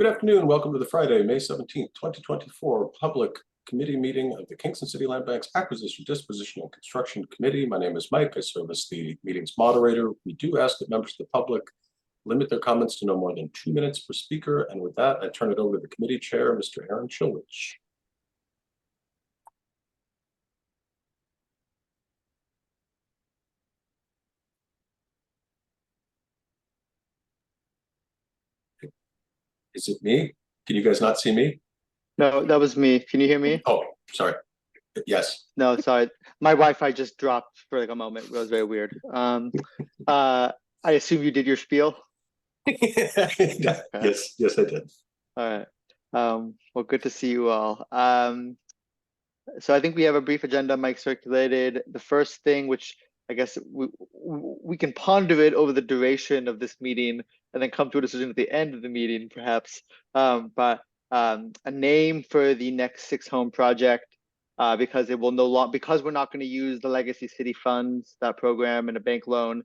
Good afternoon. Welcome to the Friday, May 17th, 2024 public committee meeting of the Kingston City Land Bank's Acquisition, Disposition, and Construction Committee. My name is Mike. I serve as the meeting's moderator. We do ask that members of the public limit their comments to no more than 2 minutes per speaker. And with that, I turn it over to the committee chair, Mr. Aaron Chilwich. Is it me? Can you guys not see me? No, that was me. Can you hear me? Oh, sorry. Yes. No, sorry. My Wi-Fi just dropped for like a moment. It was very weird. I assume you did your spiel. Yes, yes, I did. All right. Well, good to see you all. So I think we have a brief agenda Mike circulated. The first thing, which I guess we can ponder it over the duration of this meeting and then come to a decision at the end of the meeting, perhaps. But a name for the next 6-home project, because it will no longer, because we're not going to use the Legacy City funds, that program, and a bank loan.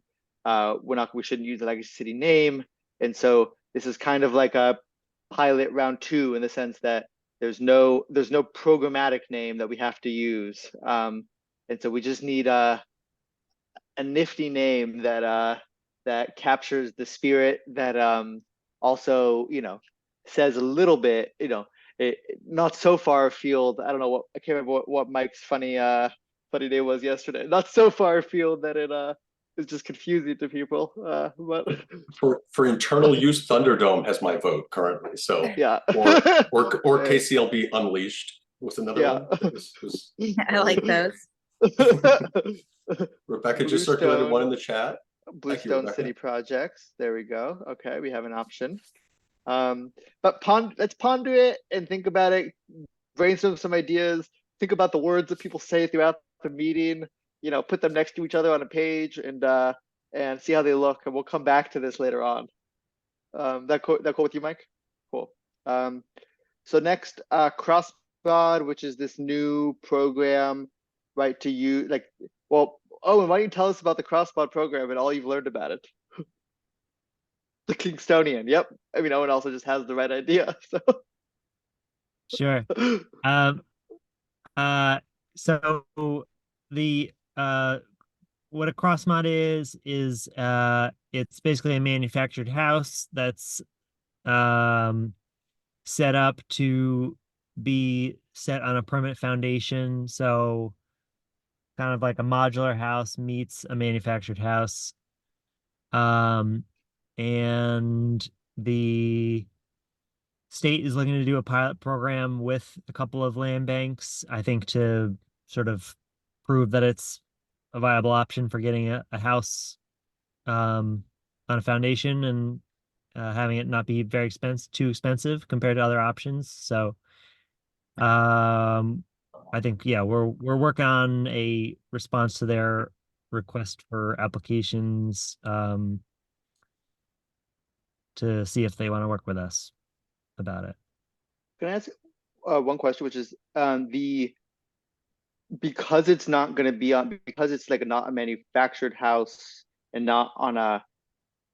We shouldn't use the Legacy City name, and so this is kind of like a pilot round 2 in the sense that there's no programmatic name that we have to use, and so we just need a nifty name that that captures the spirit, that also, you know, says a little bit, you know, not so far afield. I don't know I can't remember what Mike's funny day was yesterday. Not so far afield that it is just confusing to people. But for internal use, Thunderdome has my vote currently. So yeah, or KCLB Unleashed was another one. I like those. Rebecca just circulated one in the chat. Bluestone City Projects. There we go. Okay, we have an option. But let's ponder it and think about it, brainstorm some ideas, think about the words that people say throughout the meeting, you know, put them next to each other on a page and see how they look, and we'll come back to this later on. That cool with you, Mike? Cool. So next, Crossbod, which is this new program, right, to you, like, well, Owen, why don't you tell us about the Crossbod program and all you've learned about it? The Kingstonian. Yep. I mean, Owen also just has the right idea. So. Sure. So the what a crossmod is it's basically a manufactured house that's set up to be set on a permanent foundation. So kind of like a modular house meets a manufactured house. And the state is looking to do a pilot program with a couple of land banks, I think, to sort of prove that it's a viable option for getting a house on a foundation and having it not be very too expensive compared to other options. So I think, yeah, we're working on a response to their request for applications to see if they want to work with us about it. Can I ask one question, which is because it's not going to be on, because it's like not a manufactured house and not on a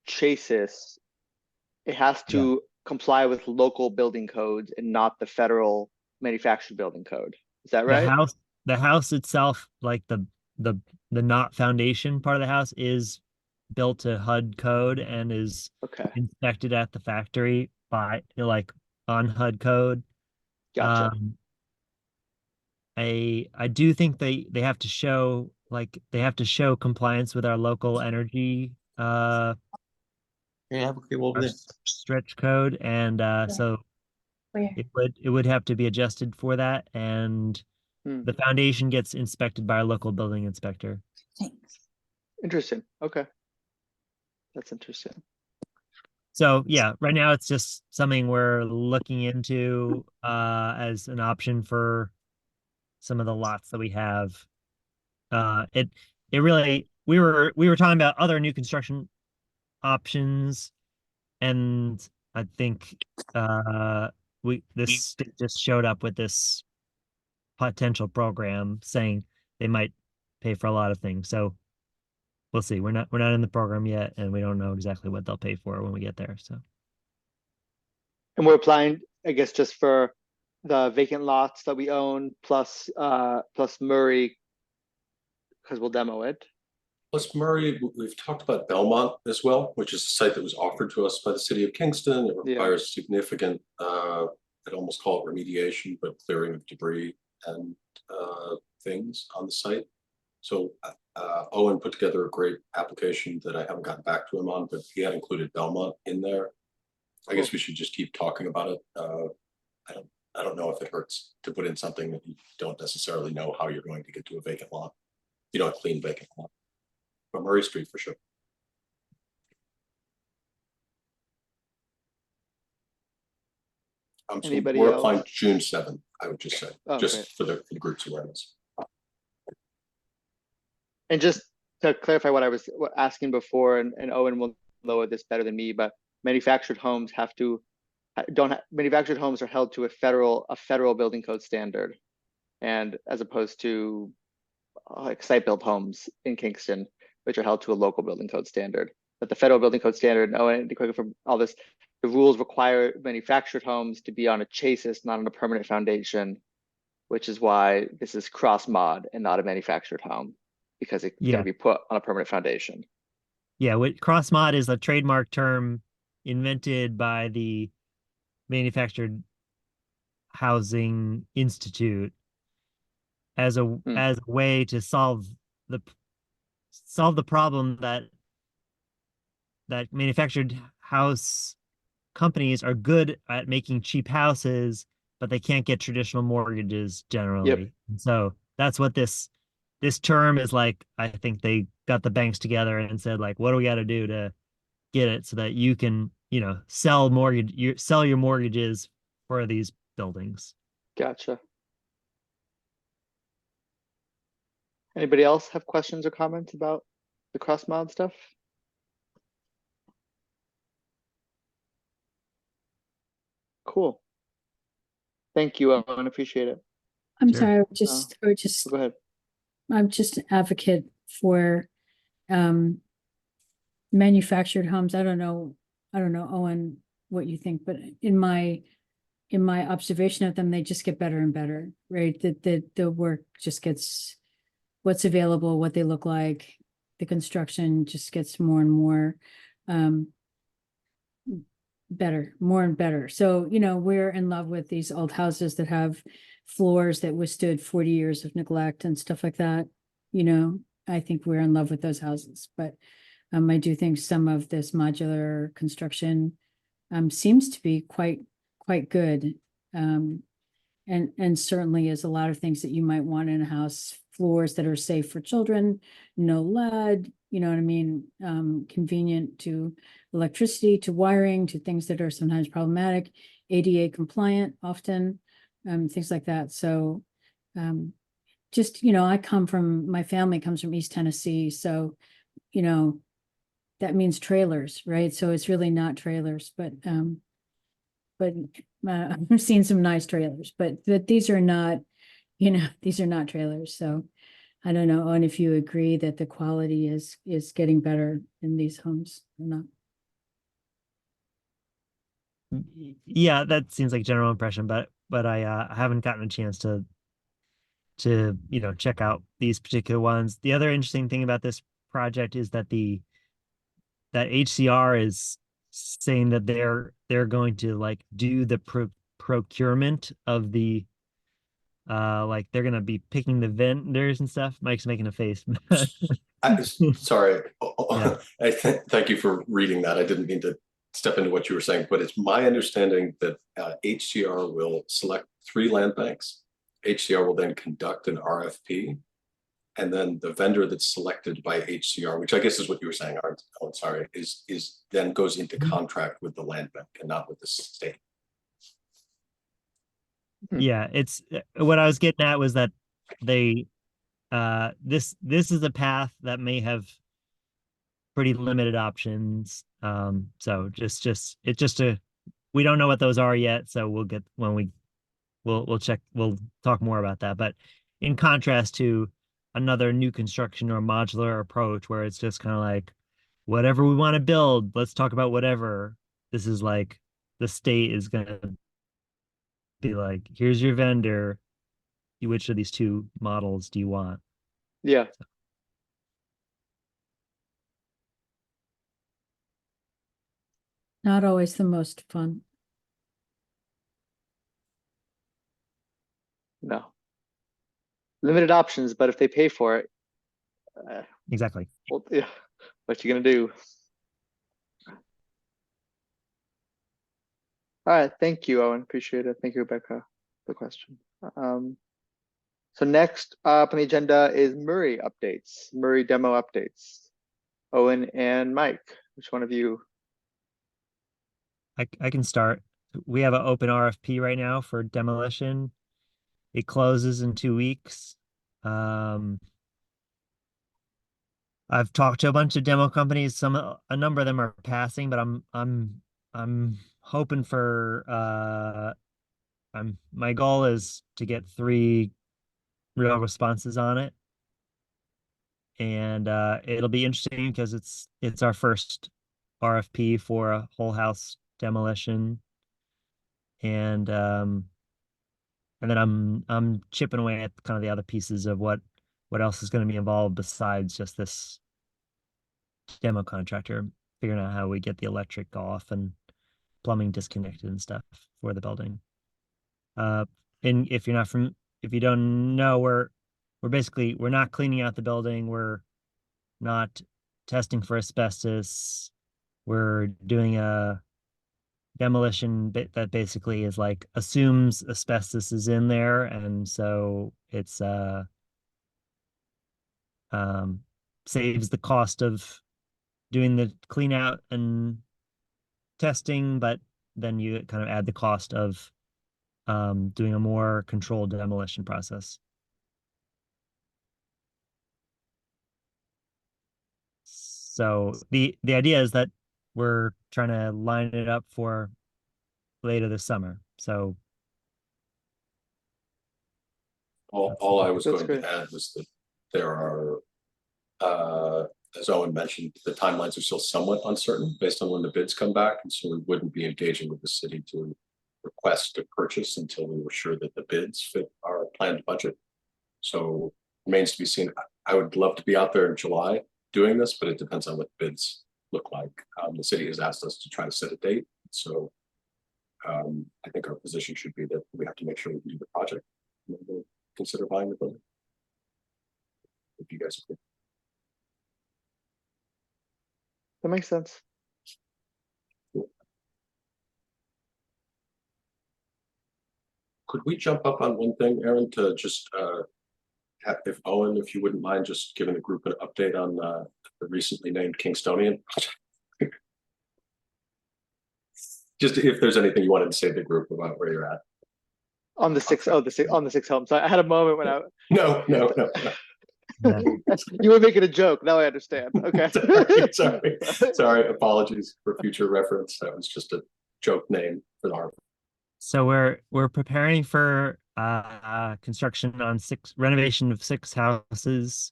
chassis, it has to comply with local building codes and not the federal manufactured building code. Is that right? The house itself, like the not foundation part of the house, is built to HUD code and is inspected at the factory by, like, on HUD code. Gotcha. I do think they have to show, like, they have to show compliance with our local energy stretch code, and so it would have to be adjusted for that, and the foundation gets inspected by our local building inspector. Thanks. Interesting. Okay. That's interesting. So yeah, right now it's just something we're looking into as an option for some of the lots that we have. It really, we were talking about other new construction options, and I think this just showed up with this potential program saying they might pay for a lot of things. So we'll see. We're not in the program yet, and we don't know exactly what they'll pay for when we get there. So And we're applying, I guess, just for the vacant lots that we own plus Murray, because we'll demo it. Plus Murray, we've talked about Belmont as well, which is a site that was offered to us by the city of Kingston. It Yeah. requires significant, I'd almost call it remediation, but clearing of debris and things on the site. So Owen put together a great application that I haven't gotten back to him on, but he had included Belmont in there. I guess we should just keep talking about it. I don't know if it hurts to put in something that you don't necessarily know how you're going to get to a vacant lot. You know, a clean vacant lot. But Murray Street for sure. So Anybody we're else? applying June 7th, I would just say, Oh, just great. for the group's awareness. And just to clarify what I was asking before, and Owen will know this better than me, but manufactured homes have to manufactured homes are held to a federal building code standard, and as opposed to like site built homes in Kingston, which are held to a local building code standard. But the federal building code standard, and Owen, to quickly from all this, the rules require manufactured homes to be on a chassis, not on a permanent foundation, which is why this is cross mod and not a manufactured home, because it's going to be put on a permanent foundation. Yeah, cross mod is a trademark term invented by the Manufactured Housing Institute as a way to solve the problem that manufactured house companies are good at making cheap houses, but they can't get traditional mortgages generally. Yep. And so that's what this term is like. I think they got the banks together and said, like, what do we got to do to get it so that you can, sell your mortgages for these buildings. Gotcha. Anybody else have questions or comments about the cross mod stuff? Cool. Thank you, Owen. Appreciate it. I'm Sure. sorry, Go ahead. I'm just an advocate for manufactured homes. I don't know, Owen, what you think, but in my observation of them, they just get better and better, right? The work just gets, what's available, what they look like, the construction just gets more and more better, more and better. So, we're in love with these old houses that have floors that withstood 40 years of neglect and stuff like that. I think we're in love with those houses, but I do think some of this modular construction seems to be quite good. And certainly is a lot of things that you might want in a house, floors that are safe for children, no lead, you know what I mean? Convenient to electricity, to wiring, to things that are sometimes problematic, ADA compliant often, things like that. So just, my family comes from East Tennessee. So, that means trailers, right? So it's really not trailers, but I've seen some nice trailers, but these are not, these are not trailers. So I don't know, and if you agree that the quality is getting better in these homes or not. Yeah, that seems like general impression, but I haven't gotten a chance to check out these particular ones. The other interesting thing about this project is that that HCR is saying that they're going to like do the procurement of the like they're gonna be picking the vendors and stuff. Mike's making a face. Sorry. Yeah. Thank you for reading that. I didn't mean to step into what you were saying, but it's my understanding that HCR will select 3 land banks. HCR will then conduct an RFP, and then the vendor that's selected by HCR, which I guess is what you were saying, sorry, is then goes into contract with the land bank and not with the state. Yeah, it's what I was getting at was that they this is a path that may have pretty limited options. So we don't know what those are yet, so we'll get when we'll check, we'll talk more about that. But in contrast to another new construction or modular approach where it's just kind of like whatever we want to build, let's talk about whatever. This the state is gonna be like, here's your vendor. Which of these two models do you want? Yeah. Not always the most fun. No. Limited options, but if they pay for it, Exactly. well, yeah, what you gonna do? All right, thank you, Owen. Appreciate it. Thank you, Rebecca, for the question. So next up on the agenda is Murray updates, Murray demo updates. Owen and Mike, which one of you? I can start. We have an open RFP right now for demolition. It closes in 2 weeks. I've talked to a bunch of demo companies. A number of them are passing, but I'm hoping for my goal is to get 3 real responses on it. And it'll be interesting because it's our first RFP for a whole house demolition. And then I'm chipping away at kind of the other pieces of what else is going to be involved besides just this demo contractor, figuring out how we get the electric off and plumbing disconnected and stuff for the building. And if you don't know, we're basically, we're not cleaning out the building. We're not testing for asbestos. We're doing a demolition bit that basically is like assumes asbestos is in there, and so it's saves the cost of doing the clean out and testing, but then you kind of add the cost of doing a more controlled demolition process. So the idea is that we're trying to line it up for later this summer. So All I was That's going great. to add was that there are, as Owen mentioned, the timelines are still somewhat uncertain based on when the bids come back. And so we wouldn't be engaging with the city to request a purchase until we were sure that the bids fit our planned budget. So remains to be seen. I would love to be out there in July doing this, but it depends on what bids look like. The city has asked us to try to set a date. So I think our position should be that we have to make sure we do the project and then we'll consider buying the building. If you guys agree. That makes sense. Could we jump up on one thing, Aaron, to just if Owen, if you wouldn't mind just giving the group an update on the recently named Kingstonian? Just if there's anything you wanted to say to the group about where you're at. On the six, on the six home. So I had a moment when I No. you were making a joke. Now I understand. Okay. Sorry. Apologies for future reference. That was just a joke name for our. So we're preparing for construction on renovation of 6 houses.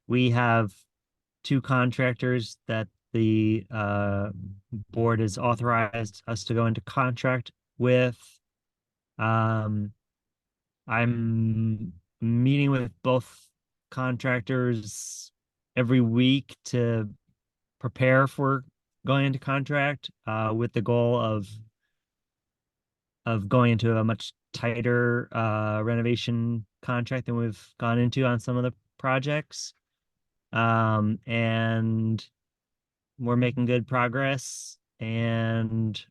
We have 2 contractors that the board has authorized us to go into contract with. I'm meeting with both contractors every week to prepare for going into contract with the goal of going into a much tighter renovation contract than we've gone into on some of the projects. And we're making good progress, and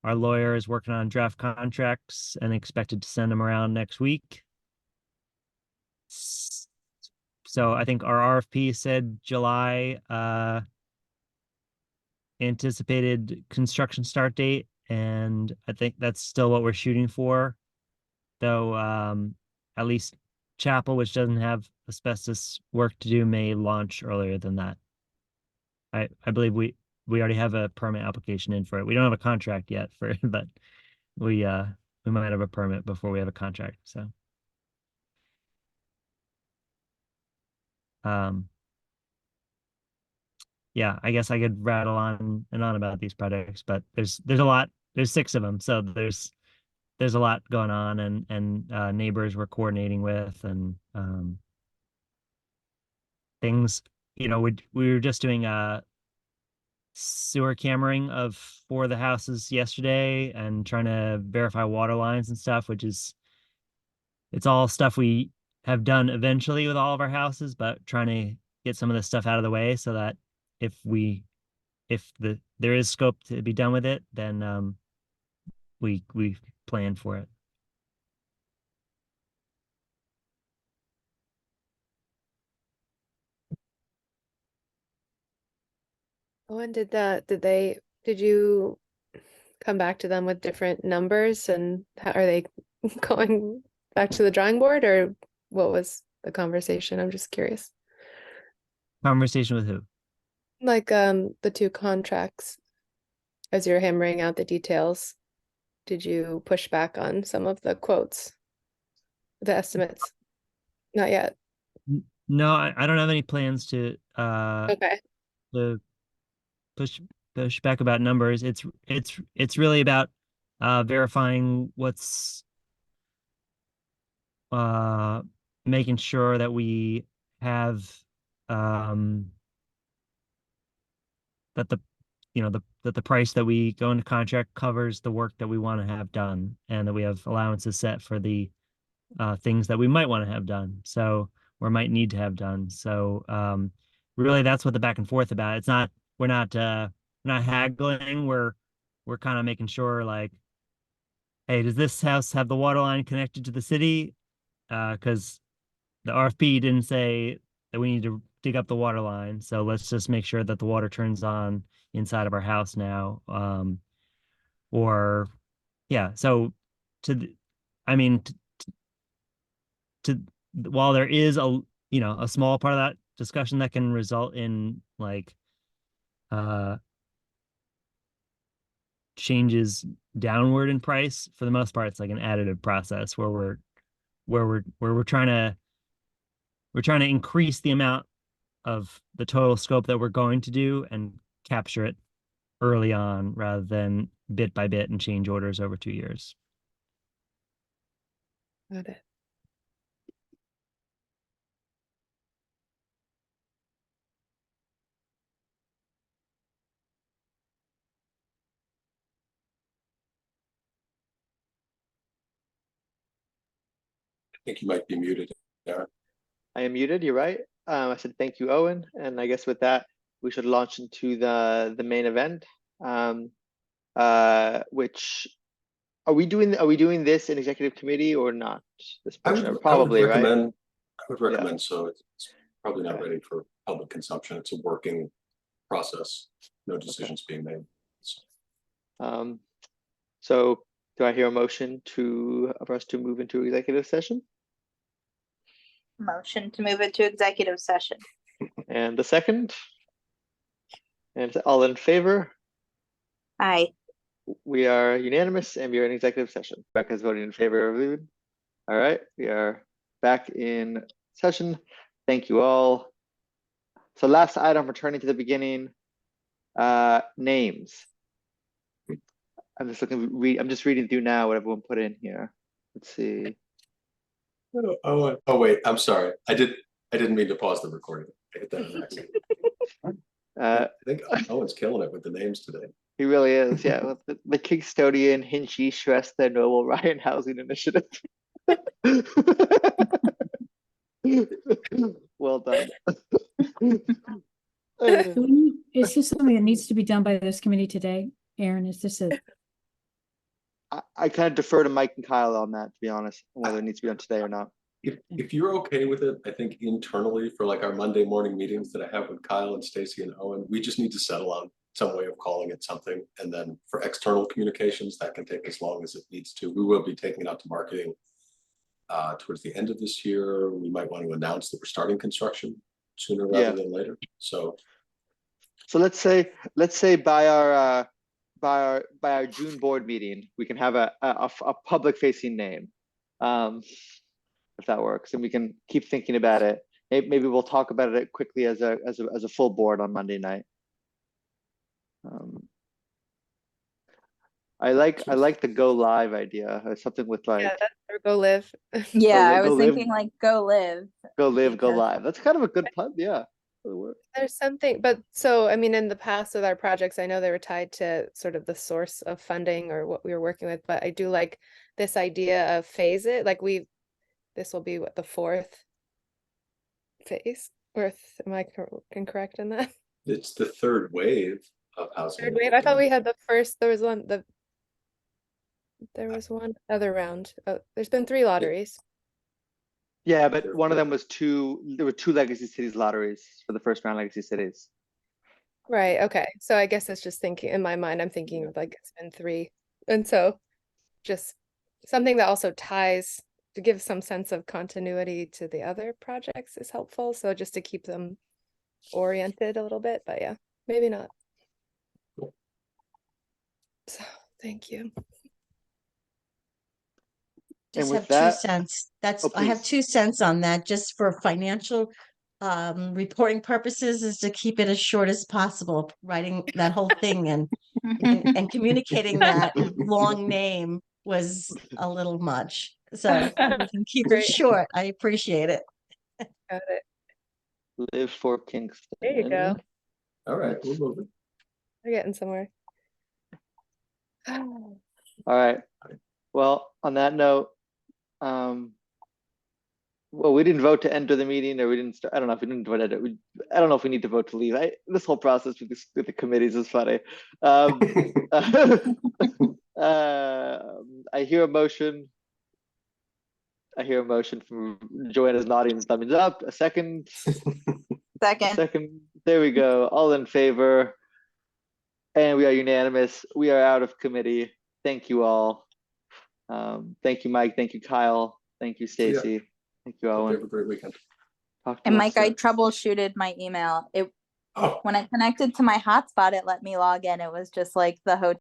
our lawyer is working on draft contracts and expected to send them around next week. So I think our RFP said July anticipated construction start date, and I think that's still what we're shooting for. Though at least Chapel, which doesn't have asbestos work to do, may launch earlier than that. I believe we already have a permit application in for it. We don't have a contract yet for it, but we might have a permit before we have a contract. So yeah, I guess I could rattle on and on about these projects, but there's a lot there's 6 of them, so there's a lot going on, and neighbors we're coordinating with, and things, we were just doing sewer cammering of 4 of the houses yesterday and trying to verify water lines and stuff, it's all stuff we have done eventually with all of our houses, but trying to get some of this stuff out of the way so that if there is scope to be done with it, then we plan for it. Oh, and did you come back to them with different numbers, and how are they going back to the drawing board, or what was the conversation? I'm just curious. Conversation with who? Like the 2 contracts, as you're hammering out the details, did you push back on some of the quotes, the estimates? Not yet. No, I don't have any plans to Okay. to push back about numbers. It's really about verifying what's making sure that we have that the price that we go into contract covers the work that we want to have done, and that we have allowances set for the things that we might want to have done, or might need to have done. So really that's what the back and forth about. It's not, we're not haggling. We're kind of making sure, like, hey, does this house have the water line connected to the city? Because the RFP didn't say that we need to dig up the water line. So let's just make sure that the water turns on inside of our house now. Or yeah, so I mean, while there is a small part of that discussion that can result in like changes downward in price, for the most part it's like an additive process where we're trying to increase the amount of the total scope that we're going to do and capture it early on rather than bit by bit and change orders over 2 years. Got it. I think you might be muted, Aaron. I am muted, you're right. I said thank you, Owen. And I guess with that, we should launch into the main event. Which are we doing this in executive committee or not? This portion? Probably, right? I would recommend so. It's probably not ready for public consumption. It's a working process. No decisions being made. So do I hear a motion for us to move into executive session? Motion to move into executive session. And the second? And all in favor? Aye. We are unanimous and we are in executive session. Becca's voting in favor of leaving. All right, we are back in session. Thank you all. So last item, returning to the beginning, names. I'm just reading through now what everyone put in here. Let's see. Oh wait, I'm sorry. I didn't mean to pause the recording. I hit that on accident. I think Owen's killing it with the names today. He really is, yeah. The Kingstonian, Hinchy, Shrestha, Noble, Ryan Housing Initiative. Well done. Is this something that needs to be done by this committee today? Aaron, is this I kind of defer to Mike and Kyle on that, to be honest, whether it needs to be done today or not. If you're okay with it, I think internally for like our Monday morning meetings that I have with Kyle and Stacy and Owen, we just need to settle on some way of calling it something. And then for external communications, that can take as long as it needs to. We will be taking it out to marketing towards the end of this year. We might want to announce that we're starting construction sooner rather than later. So let's say by our June board meeting, we can have a public facing name, if that works, and we can keep thinking about it. Maybe we'll talk about it quickly as a full board on Monday night. I like the go live idea, or something with like, Yeah, that's or go live. Yeah, I go was live. thinking like go live. go live, go because- live. That's kind of a good pun, yeah. That'll work. There's something, but so, I mean, in the past with our projects, I know they were tied to sort of the source of funding or what we were working with, but I do like this idea of phase it, like this will be what, the fourth phase? Or am I incorrect in that? It's the third wave of housing. Third wave? I thought we had the first, there was one other round. Oh, there's been 3 lotteries. Yeah, but one of them was there were 2 Legacy Cities lotteries for the first round Legacy Cities. Right, okay. So I guess it's just thinking, in my mind, I'm thinking like it's been 3. And so just something that also ties to give some sense of continuity to the other projects is helpful. So just to keep them oriented a little bit, but yeah, maybe not. Cool. So thank you. And Just with have that- 2 cents. That's, Oh, I have please. 2 cents on that, just for financial reporting purposes, is to keep it as short as possible, writing that whole thing and communicating that long name was a little much. So if we can keep it Great. short. I appreciate it. Got it. Live for Kingston. There you go. All right, we're moving. We're getting somewhere. All right. Well, on that note, well, we didn't vote to enter the meeting, or we didn't start. I don't know if we didn't vote. I don't know if we need to vote to leave. This whole process with the committees is funny. I hear a motion. From Joanna's nodding, thumbs up. A second. Second. There we go. All in favor. And we are unanimous. We are out of committee. Thank you all. Thank you, Mike. Thank you, Kyle. Thank you, See ya. Stacy. Thank you, Hope you Owen. have a great weekend. Talk to And us Mike, I soon. troubleshooted my email. Oh, When I connected to my hotspot, it let me log in. It was just like the hotel